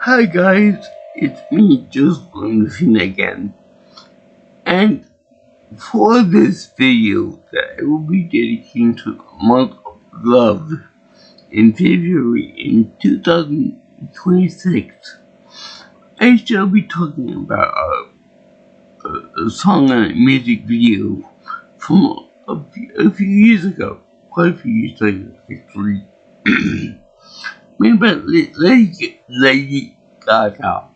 Hi guys, it's me, just Machine again. And for this video that I will be dedicating to the month of love in February in 2026, I shall be talking about a song and a music video from a few years ago. Quite a few years ago, actually. Made by Lady Gaga,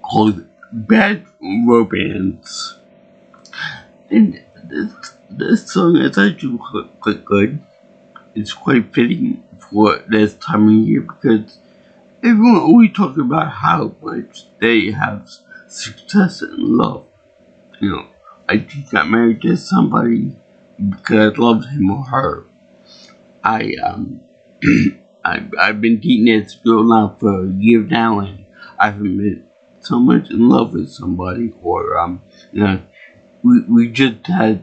called Bad Romance. And this song is actually quite good. It's quite fitting for this time of year because everyone always talks about how much they have success in love. I just got married to somebody because I loved him or her. I've been dating this girl now for a year now, and I haven't been so much in love with somebody, or we just had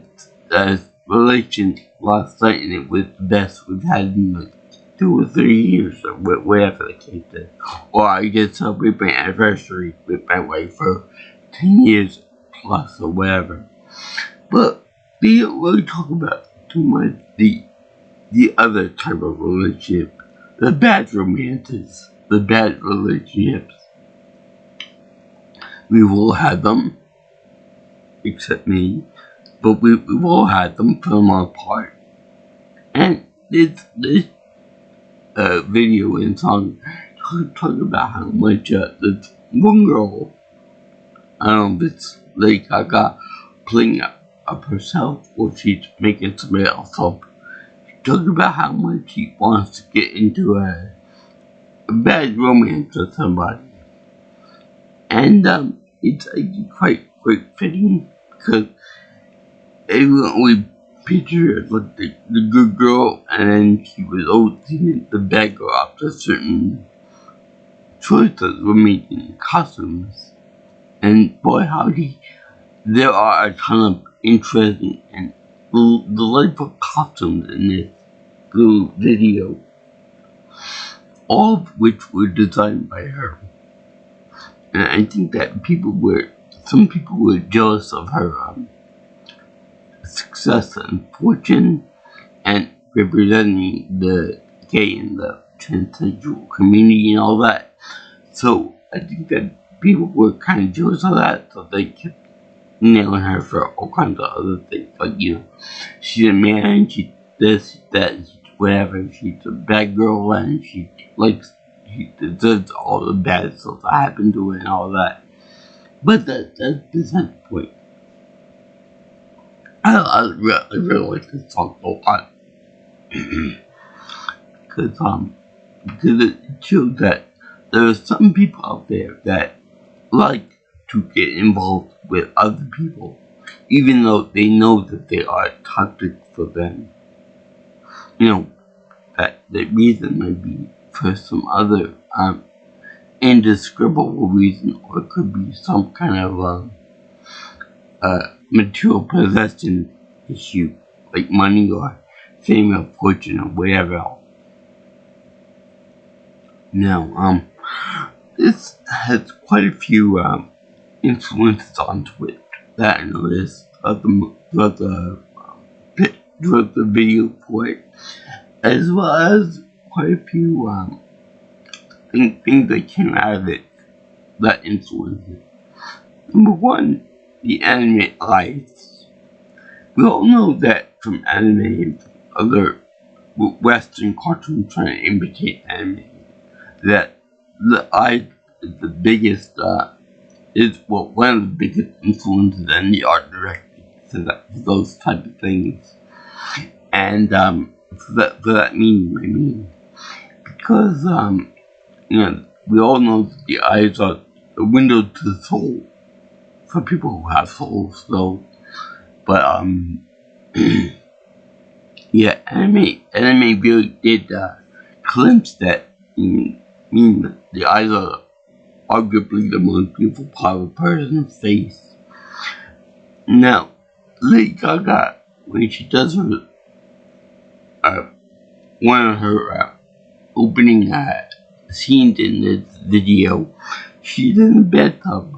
a relation last night, and it was the best we've had in like 2 or 3 years, or whatever the case is. Or I just celebrate my anniversary with my wife for 10 years plus, or whatever. But we don't really talk about too much the other type of relationship, the bad romances, the bad relationships. We've all had them, except me, but we've all had them for the most part. And this video and song talk about how much this one girl, I don't know if it's Lady Gaga playing up herself or she's making somebody else up. Talk about how much he wants to get into a bad romance with somebody. And it's actually quite fitting because everyone would picture it like the good girl, and then she was always the bad girl after certain choices were made in costumes. And boy howdy, there are a ton of interesting and delightful costumes in this little video, all of which were designed by her. And I think that some people were jealous of her success and fortune and representing the gay and the transsexual community and all that. So I think that people were kind of jealous of that, so they kept nailing her for all kinds of other things. Like, she's a man, she's this, that, whatever, she's a bad girl, and she deserves all the bad stuff that happened to her and all that. But that's beside the point. I really like this song a lot. because it shows that there are some people out there that like to get involved with other people, even though they know that they are toxic for them. That the reason might be for some other indescribable reason, or it could be some kind of material possession issue, like money or fame or fortune or whatever else. Now, this has quite a few influences onto it that I noticed throughout the video for it, as well as quite a few things that came out of it that influenced it. Number one, the anime eyes. We all know that from anime and other Western cartoons trying to imitate anime, that the eyes is the biggest, one of the biggest influences in the art direction for those type of things. And for that meaning, because we all know that the eyes are the window to the soul for people who have souls. So, but yeah, anime really did glimpse that. Mean that the eyes are arguably the most beautiful part of a person's face. Now, Lady Gaga, when she does her one of her opening scenes in this video, she's in a bathtub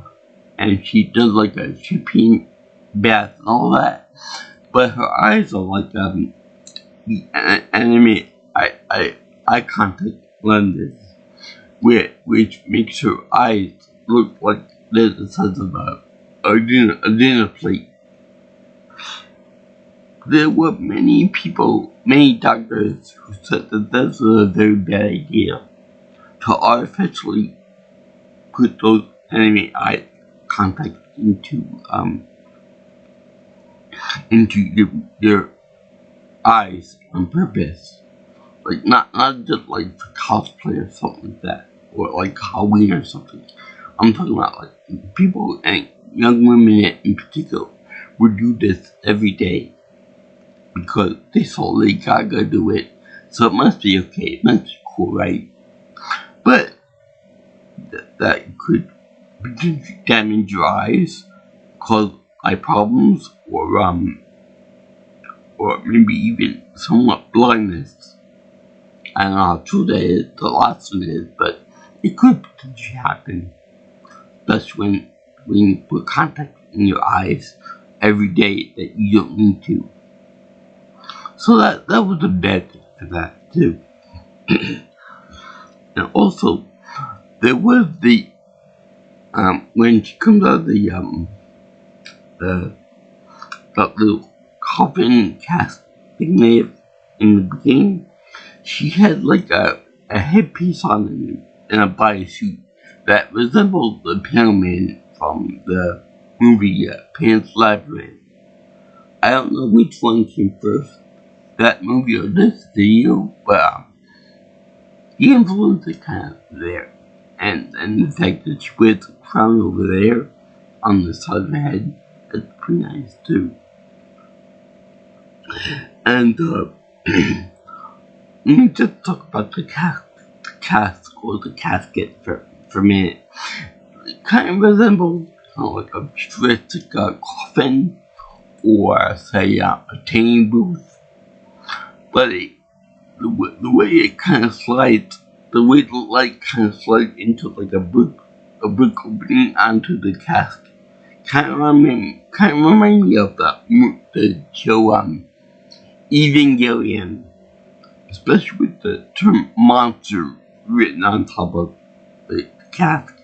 and she does like a shipping bath and all that, but her eyes are like anime eye contact lenses, which makes her eyes look like there's a sense of a dinner plate. There were many doctors who said that this was a very bad idea to artificially put those enemy eye contact into your eyes on purpose. Like not just like for cosplay or something like that, or like Halloween or something. I'm talking about like people and young women in particular would do this every day because they saw Lady Gaga do it, so it must be okay. It must be cool, right? But that could potentially damage your eyes, cause eye problems, or maybe even somewhat blindness. I don't know how true that is, the last one is, but it could potentially happen, especially when you put contact in your eyes every day that you don't need to. So that was a bad thing for that too. And also, there was the when she comes out of that little coffin cast thing they have in the beginning, she had like a headpiece on and a bodysuit that resembled the Piano Man from the movie Pan's Labyrinth. I don't know which one came first, that movie or this video, but the influence is kind of there. And the fact that she wears a crown over there on the side of her head, that's pretty nice too. And let me just talk about the casket for a minute. It kind of resembles like a futuristic coffin, or say a tanning booth, but the way it kind of slides, the way the light kind of slides into like a brick opening onto the casket, kind of remind me of the show Evangelion, especially with the term monster written on top of the casket.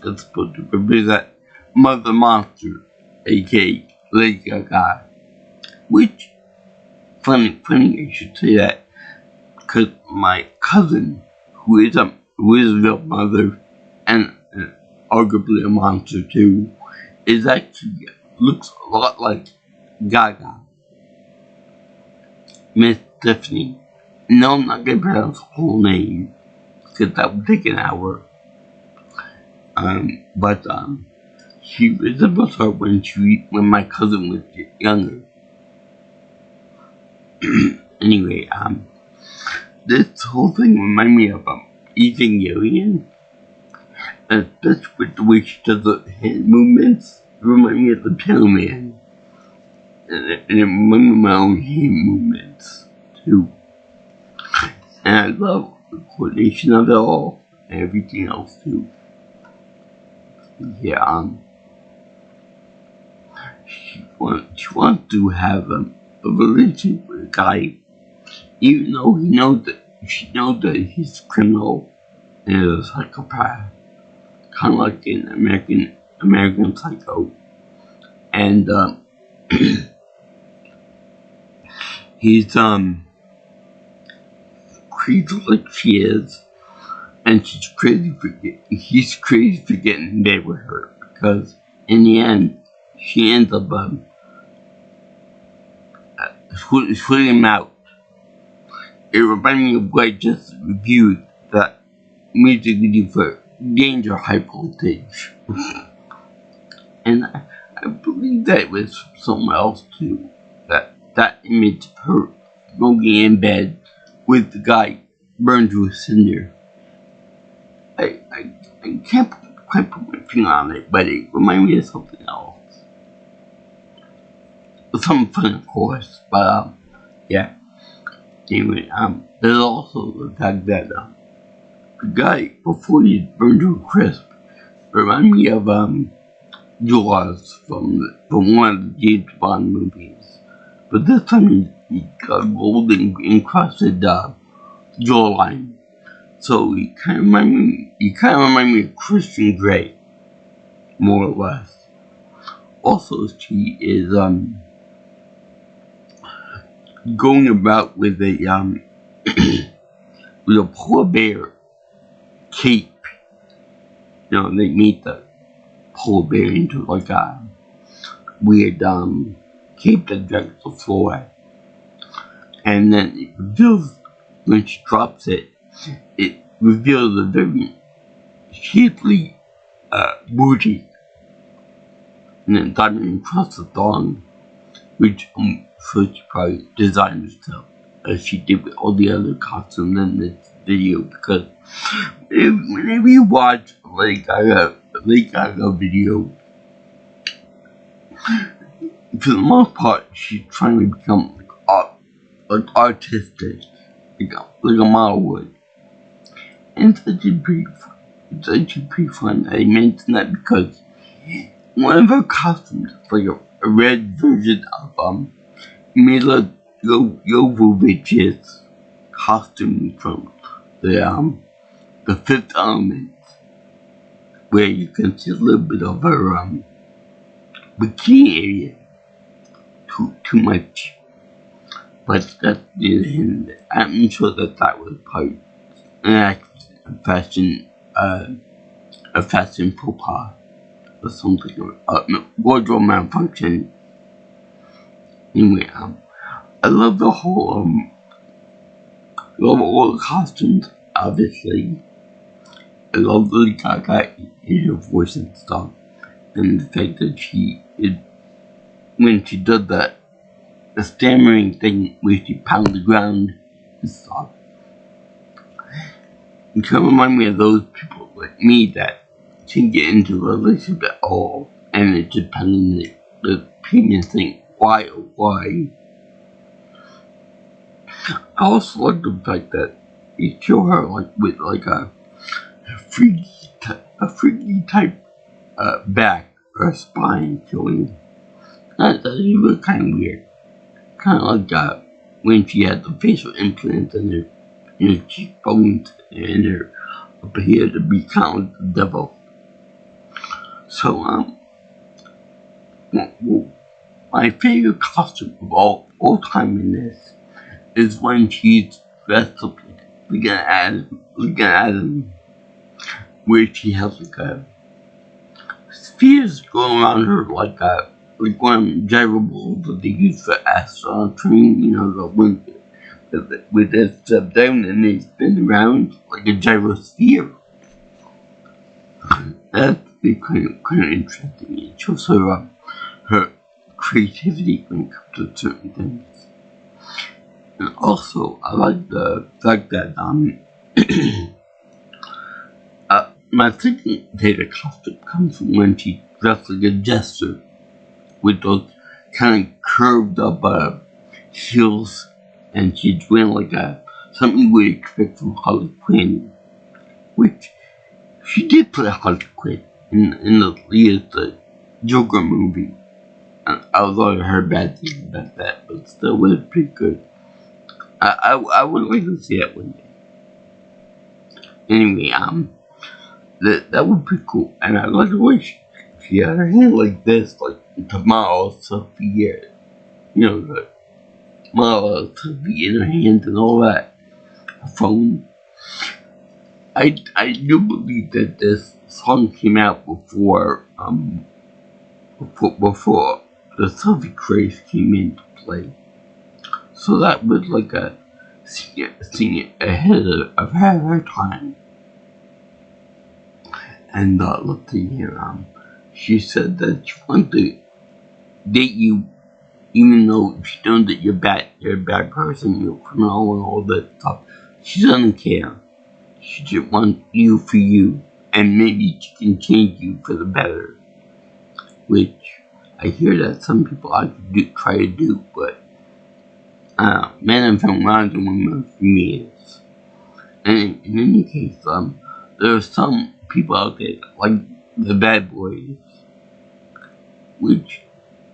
That's supposed to represent Mother Monster, aka Lady Gaga. Which, funny I should say that, because my cousin, who is a real mother and arguably a monster too, looks a lot like Gaga. Miss Tiffany. No, I'm not gonna pronounce her whole name, because that would take an hour. But she resembles her when my cousin was younger. Anyway, this whole thing reminded me of Evangelion, especially with the way she does the hand movements. It reminded me of the Piano Man, and it reminded me of my own hand movements too. And I love the coordination of it all and everything else too. Yeah, she wants to have a relationship with a guy, even though she knows that he's a criminal and a psychopath, kind of like an American Psycho, and he's crazy like she is, and he's crazy for getting in bed with her, because in the end she ends up putting him out. It reminded me of what I just reviewed, that music video for Danger High Voltage. And I believe that was somewhere else too. That image of her smoking in bed with the guy burned to a cinder. I can't quite put my finger on it, but it reminded me of something else. Something fun, of course, but yeah. Anyway, there's also the fact that the guy before he burned to a crisp remind me of Jaws from one of the James Bond movies. But this time he got gold and encrusted jawline. So he kind of remind me of Christian Grey, more or less. Also, she is going about with a with a polar bear cape. You know, they made the polar bear into like a weird cape that drags the floor. And then it reveals, when she drops it, it reveals a very shapely booty. And then diamond across the thong, which she probably designed herself, as she did with all the other costumes in this video, because whenever you watch Lady Gaga video, for the most part, she's trying to become like artistic, like a model would. And it's actually pretty fun. I mentioned that because one of her costumes is like a red version of Mila Jovovich's costume from the Fifth Element, where you can see a little bit of her bikini area. Too much, but that didn't. I'm sure that was probably an fashion faux pas or something, wardrobe malfunction. Anyway, I love the whole love all the costumes. Obviously, I love Lady Gaga in her voice and stuff, and the fact that when she does the stammering thing where she pounds the ground and stuff. It can remind me of those people like me that can't get into a relationship at all, and it's just pounding the pavement thing. Why, oh why? I also like the fact that you show her like with like a freaky type back or spine showing. That's really kind of weird. Kind of like when she had the facial implants and her cheekbones and her up here to be kind of like the devil. So my favorite costume of all time in this is when she's dressed up like an Adam, where she has like a spheres going around her like one of them gyro balls that they use for astronaut training, you know, the one with that step down and they spin around like a gyrosphere. That's kind of interesting. It shows her creativity when it comes to certain things. And also, I like the fact that my second favorite costume comes from when she dressed like a jester with those kind of curved up heels, and she's wearing like something you would expect from Harley Quinn, which she did play Harley Quinn in the Joker movie. And although I heard bad things about that, but still it was pretty good. I would like to see that one day. Anyway, that would be cool, and I like the way she had her hand like this, like tomorrow Sophia, you know, the model Sophia in her hand and all that. A phone. I do believe that this song came out before the selfie craze came into play. So that was like a singing ahead of her time. And let's see here, she said that she wanted to date you even though she knows that you're a bad person, you're a criminal and all that stuff. She doesn't care. She just wants you for you, and maybe she can change you for the better. Which I hear that some people try to do, but men have found rounds and women for years. And in any case, there are some people out there like the bad boys, which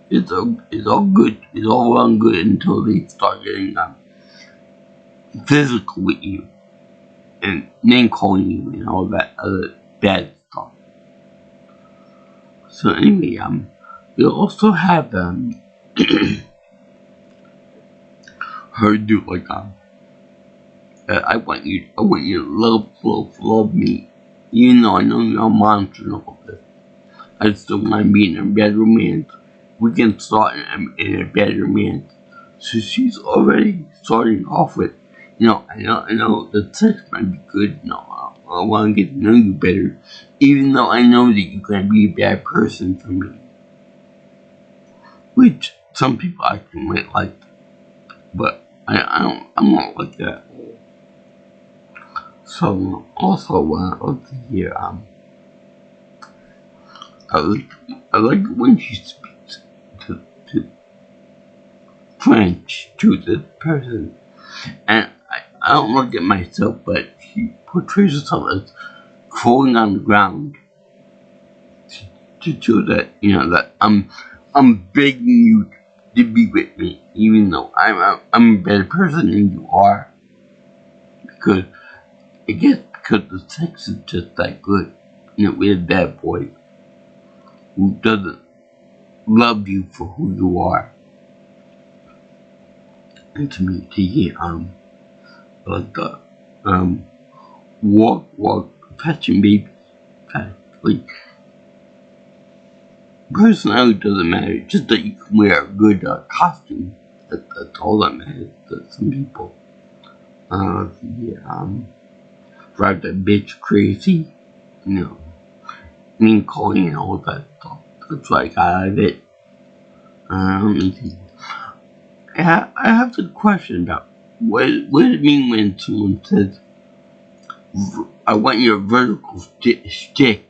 is all good, is all well and good until they start getting physical with you and name calling you and all that other bad stuff. So anyway, we also have her do like I want you to love me. Even though I know you're a monster and all this, I still want to be in a bedroom, man. We can start in a bedroom, man. So she's already starting off with, I know the sex might be good. I want to get to know you better, even though I know that you're gonna be a bad person for me, which some people actually might like, but I'm not like that. So also, let's see here. I like when she speaks to French to this person, and I don't look at myself, but she portrays herself as crawling on the ground to show that that I'm begging you to be with me, even though I'm a better person than you are, because I guess because the sex is just that good. We're a bad boy who doesn't love you for who you are. And to me, to hear like walk fetching babies, like personality doesn't matter. Just that you can wear a good costume. That's all that matters to some people. Drive that bitch crazy. Mean calling and all that stuff. That's what I got out of it. Let me see. I have the question about what does it mean when someone says, I want your vertical stick.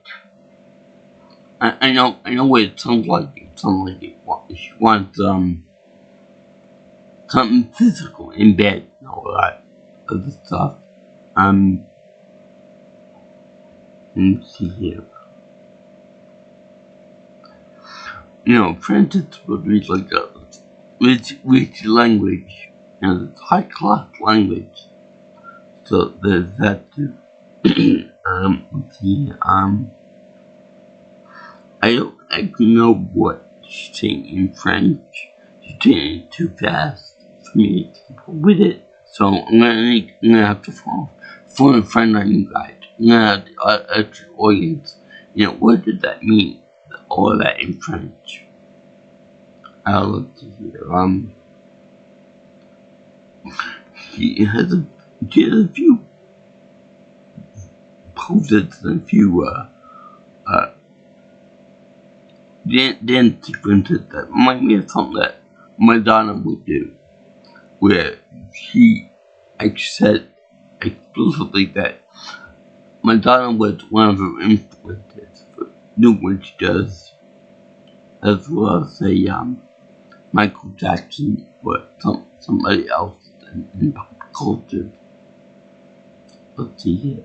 I know what it sounds like. It sounds like she wants something physical in bed and all that other stuff. Let me see here. French is supposed to be like a rich language. It's high class language. So there's that too. Let's see. I don't actually know what she's saying in French. She's saying it too fast for me to keep up with it. So I'm gonna have to phone a friend on you guys. I'm gonna have to ask the audience. What did that mean? All of that in French. Let's see here. She has a few poses and a few dance sequences that remind me of something that Madonna would do, where she actually said explicitly that Madonna was one of her influences for doing what she does, as well as Michael Jackson or somebody else in pop culture. Let's see here.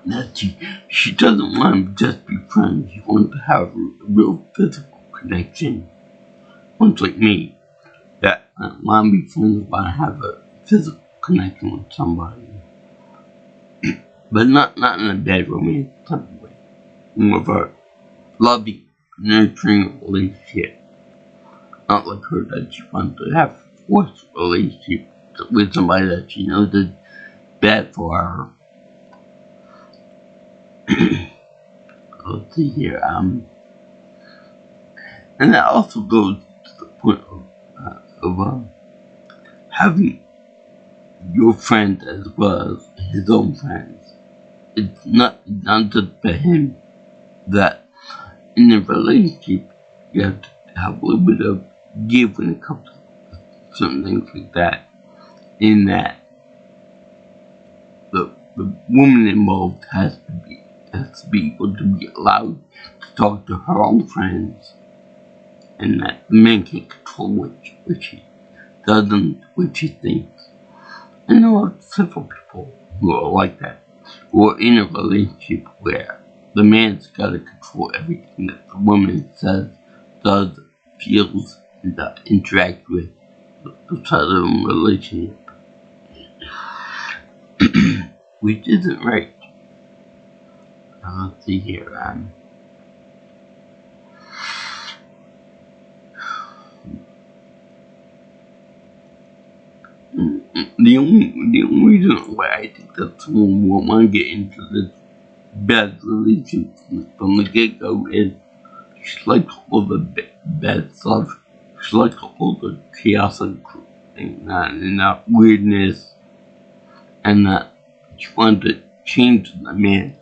That she doesn't want to just be friends. She wants to have a real physical connection. Ones like me that want to be friends, want to have a physical connection with somebody, but not in a bad romantic type of way. More of a loving, nurturing relationship. Not like her that she wants to have a forced relationship with somebody that she knows is bad for her. Let's see here. And that also goes to the point of having your friends as well as his own friends. It's not just for him that in a relationship you have to have a little bit of give when it comes to certain things like that. In that the woman involved has to be able to be allowed to talk to her own friends, and that the man can't control which doesn't what she thinks. I know of several people who are like that, who are in a relationship where the man's gotta control everything that the woman says, does, feels, and interacts with outside of a relationship. Which isn't right. Now, let's see here. The only reason why I think that someone won't want to get into this bad relationship from the get-go is she likes all the bad stuff. She likes all the chaos and that weirdness, and that she wants to change the man,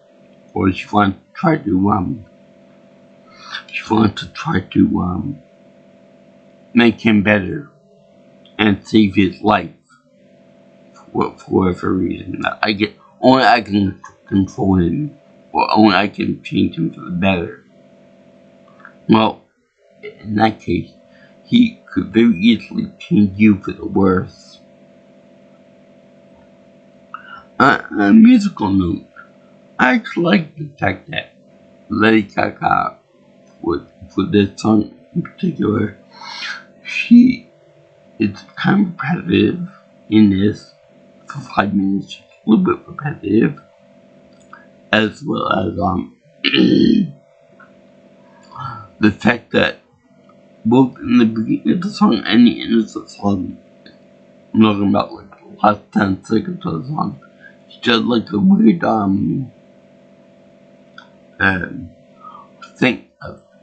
or she wants to try to make him better and save his life for whatever reason. Only I can control him, or only I can change him for the better. Well, in that case, he could very easily change you for the worse. A musical note. I actually like the fact that Lady Gaga, for this song in particular, she is kind of repetitive in this for 5 minutes. She's a little bit repetitive, as well as the fact that both in the beginning of the song and the end of the song, I'm talking about like the last 10 seconds of the song, she does like a weird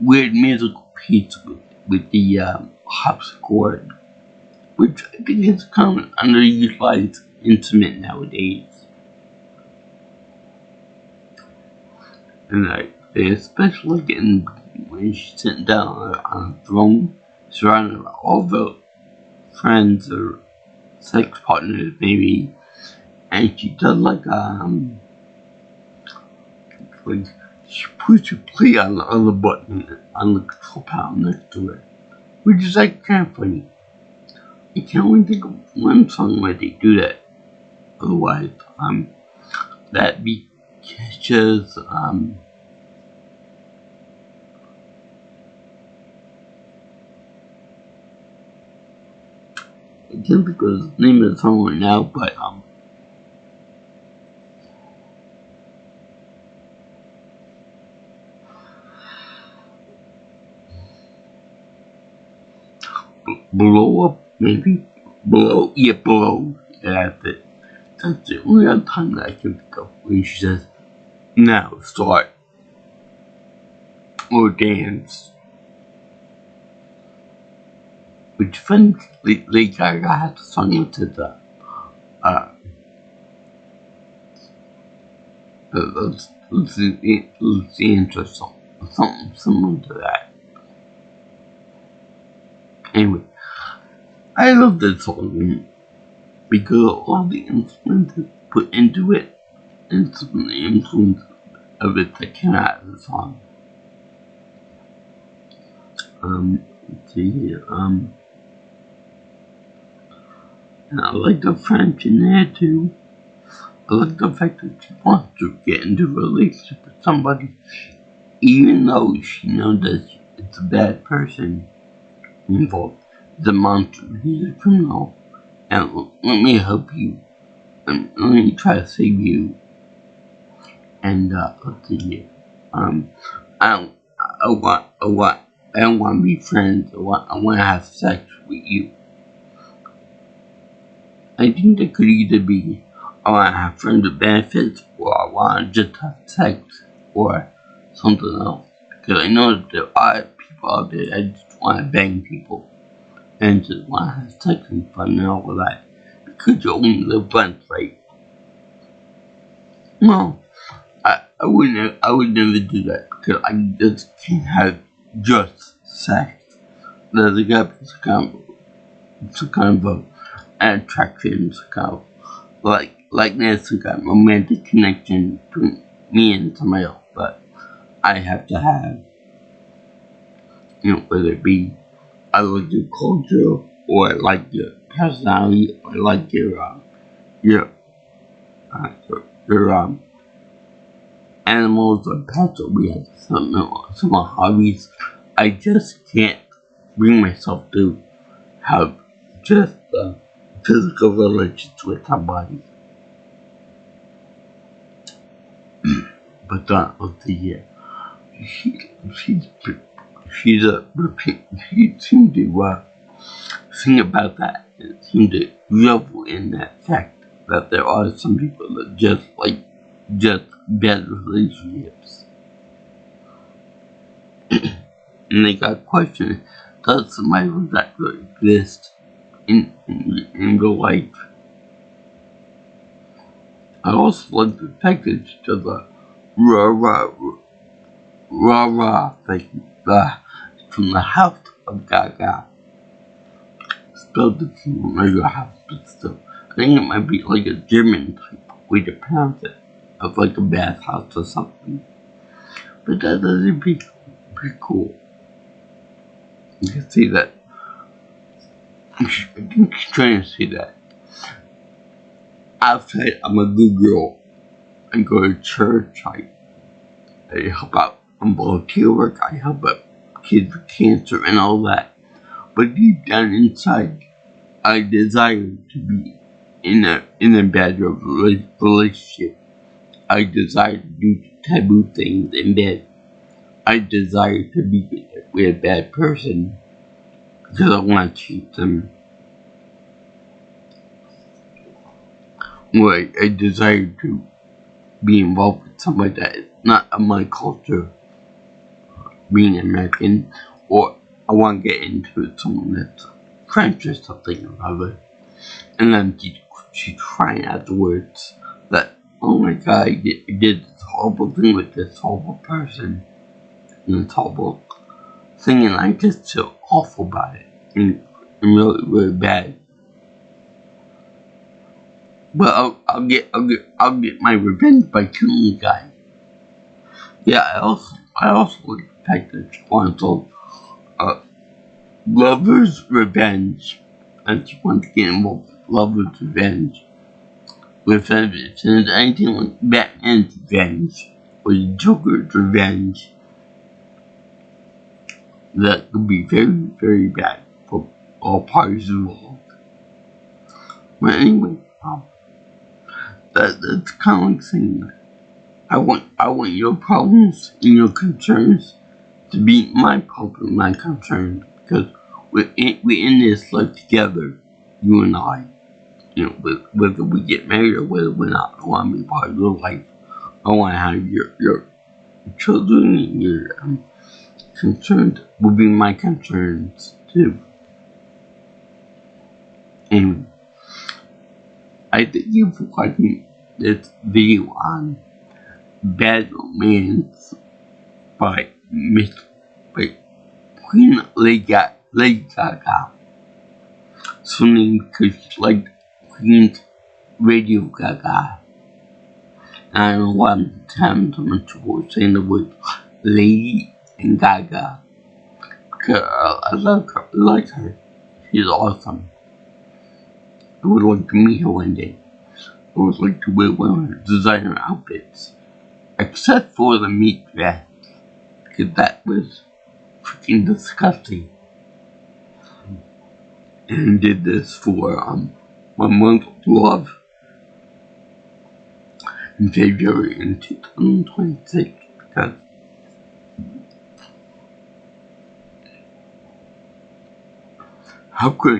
weird musical piece with the harpsichord, which I think is kind of an underutilized instrument nowadays. And they especially like it when she's sitting down on a throne, surrounded by all the friends or sex partners maybe, and she does like she puts a play on the other button on the control panel next to her, which is like kind of funny. I can't only think of one song where they do that. Otherwise, that because I can't think of the name of the song right now, but Blow Up, maybe? Blow. Yeah, that's it. That's the only other time that I can think of when she says, now start, or dance. Which funny, Lady Gaga had the song into the intro song, something similar to that. Anyway, I love this song because all the instruments put into it and some of the influence of it that came out of the song. Let's see here, and I like the French in there too. I like the fact that she wants to get into a relationship with somebody, even though she knows that it's a bad person involved. The monster, he's a criminal, and let me help you. Let me try to save you. And let's see here. I don't want to be friends. I want to have sex with you. I think that could either be I want to have friends with benefits, or I want to just have sex, or something else. Because I know that there are people out there that just want to bang people and just want to have sex and fun and all of that. Because you only live once, right? No, I would never do that because I just can't have just sex. There's got to be some kind of an attraction, some kind of likeness, some kind of romantic connection between me and somebody else. But I have to have, whether it be I like your culture, or I like your personality, or I like your animals or pets, or we have some hobbies. I just can't bring myself to have just a physical relationship with somebody. But let's see here. She, she's she's a she seemed to think about that and seem to revel in that fact that there are some people that just like just bad relationships. And they got questioned, does somebody like that really exist in real life? I also like the fact that she does a rah rah rah rah thing from the house of Gaga. Spelled the familiar house, but still. I think it might be like a German type way to pronounce it, of like a bathhouse or something. But that doesn't be pretty cool. You can see that. I think she's trying to say that. Outside, I'm a good girl. I go to church. I help out on volunteer work. I help out kids with cancer and all that. But deep down inside, I desire to be in a bad relationship. I desire to do taboo things in bed. I desire to be with a bad person because I want to treat them. Or I desire to be involved with somebody that is not of my culture, being American, or I want to get into someone that's French or something or other. And then she's crying afterwards that, oh my god, I did this horrible thing with this horrible person, and this horrible thing, and I just feel awful about it, and really, really bad. But I'll get my revenge by killing the guy. Yeah, I also like the fact that she wants lover's revenge, and she wants to get involved with lover's revenge. Revenge, and anything like Batman's revenge or Joker's revenge, that could be very, very bad for all parties involved. But anyway, that's kind of like saying that I want your problems and your concerns to be my problems and my concerns, because we're in this life together, you and I. You know, whether we get married or whether we're not, I want to be part of your life. I want to have your children and your concerns will be my concerns too. And I thank you for watching this video on Bad Romance by Queen Lady Gaga. So named because she liked Queen's Radio Gaga. And I don't know why I'm having so much trouble saying the word Lady and Gaga. Because I like her. She's awesome. I would like to meet her one day. I would like to wear one of her designer outfits. Except for the meat dress. Because that was freaking disgusting. And did this for 1 month of love in February in 2026, because how could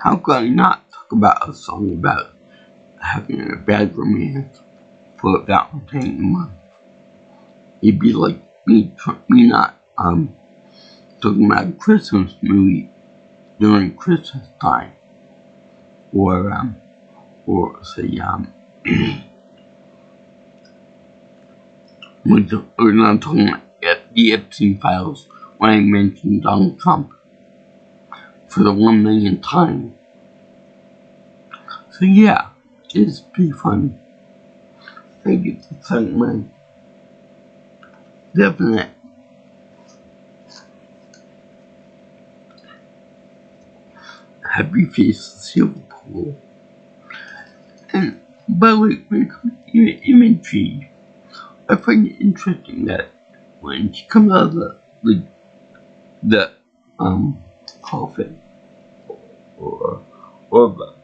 I not talk about a song about having a bad romance for Valentine's month? It'd be like me not talking about a Christmas movie during Christmas time, or say we're not talking about the Epstein files when I mentioned Donald Trump for the 1 millionth time. So yeah, it's pretty fun. Thank you for sending my definite happy face silver pool. And by the way, when it comes to imagery, I find it interesting that when she comes out of the coffin or the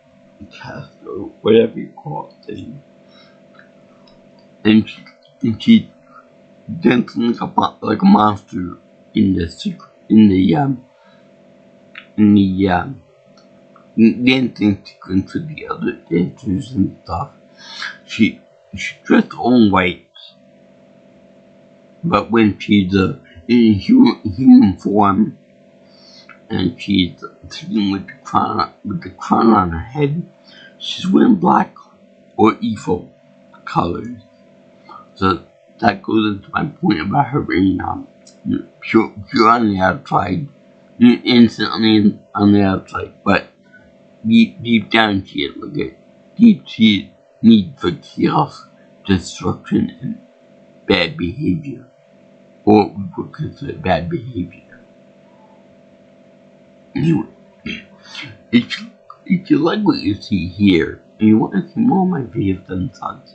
cast or whatever you call it thing, and she dancing like a monster in the dancing sequence with the other dancers and stuff. She's dressed all in white, but when she's in human form and she's sitting with the crown on her head, she's wearing black or evil colors. So that goes into my point about her being pure on the outside, instantly on the outside, but deep down she is like a deep need for chaos, destruction, and bad behavior, or we would consider bad behavior. Anyway, if you like what you see here, and you want to see more of my videos and such,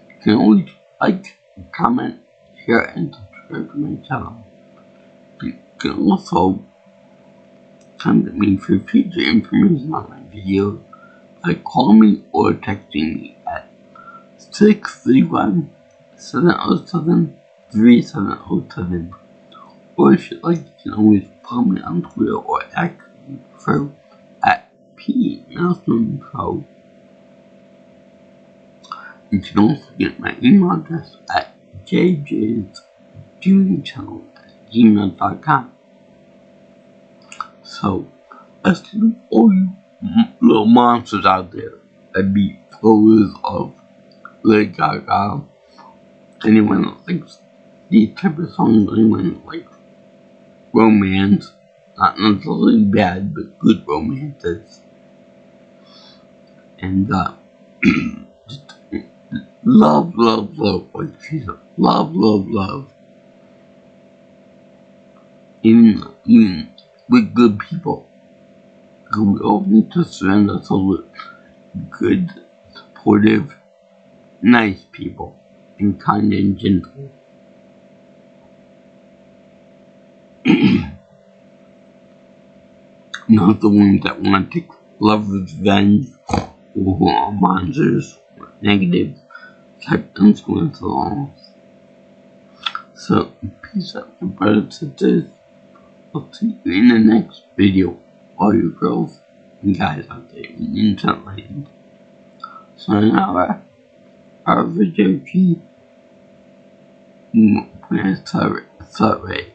you can always like, comment, share, and subscribe to my channel. You can also contact me for future information on my videos by calling me or texting me at 631-707-3707. Or if you like, you can always follow me on Twitter or X at PNelsonPro. You can also get my email address at jjsviewingchannel@gmail.com. So, I salute all you little monsters out there that be followers of Lady Gaga. Anyone that likes these type of songs, anyone that likes romance, not necessarily bad, but good romances. And just love, like she said, love. Even with good people. We all need to surround ourselves with good, supportive, nice people, and kind and gentle. Not the ones that want to take love revenge, or who are monsters, or negative type influence along. So, peace out, my brothers and sisters. I'll see you in the next video, all you girls and guys out there in internet land. Sayonara, our video key, sorry.